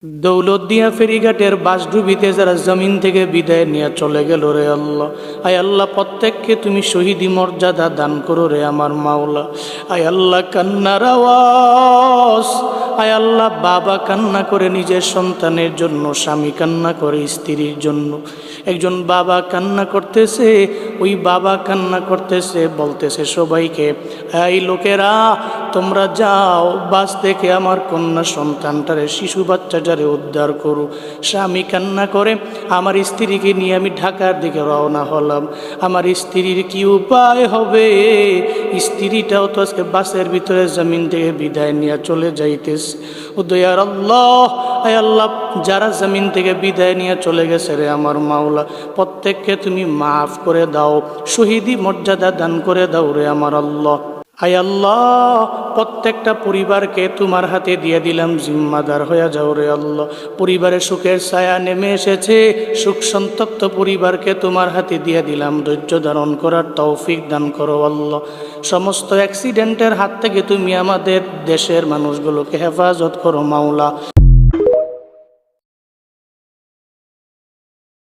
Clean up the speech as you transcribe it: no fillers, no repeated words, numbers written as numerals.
দৌলতদিয়া ফেরিঘাটের বাসডুবিতে যারা জমিন থেকে বিদায় নিয়ে চলে গেল রে আল্লাহ, আয় আল্লাহ প্রত্যেককে তুমি শহীদি মর্যাদা দান করো রে আমার মাওলা। আয় আল্লাহ কান্নার আওয়াজ, আয় আল্লাহ বাবা কান্না করে নিজের সন্তানের জন্য, স্বামী কান্না করে স্ত্রীর জন্য। একজন বাবা কান্না করতেছে, ওই বাবা কান্না করতেছে, বলতেছে সবাইকে, এই লোকেরা তোমরা যাও বাস থেকে আমার কন্যা সন্তানটারে, শিশু বাচ্চাটারে উদ্ধার করো। স্বামী কান্না করে, আমার স্ত্রীকে নিয়ে আমি ঢাকার দিকে রওনা হলাম, আমার স্ত্রীর কি উপায় হবে? স্ত্রীটাও তো আজকে বাসের ভিতরে জমিন থেকে বিদায় নিয়ে চলে যাইতেছে। ও দয়ার আল্লাহ, আয় আল্লাহ যারা জমিন থেকে বিদায় নিয়ে চলে গেছে রে আমার মাওলা, প্রত্যেককে তুমি মাফ করে দাও, শহীদি মর্যাদা দান করে দাও রে আমার আল্লাহ। আয় আল্লাহ প্রত্যেকটা পরিবারকে তোমার হাতে দিয়ে দিলাম, জিম্মাদার হয়ে যাও রে আল্লাহ। পরিবারে সুখের ছায়া নেমে এসেছে, সুখ সন্তপ্ত পরিবারকে তোমার হাতে দিয়ে দিলাম, ধৈর্য ধারণ করার তৌফিক দান করো আল্লাহ। সমস্ত অ্যাক্সিডেন্টের হাত থেকে তুমি আমাদের দেশের মানুষগুলোকে হেফাজত করো মাওলা।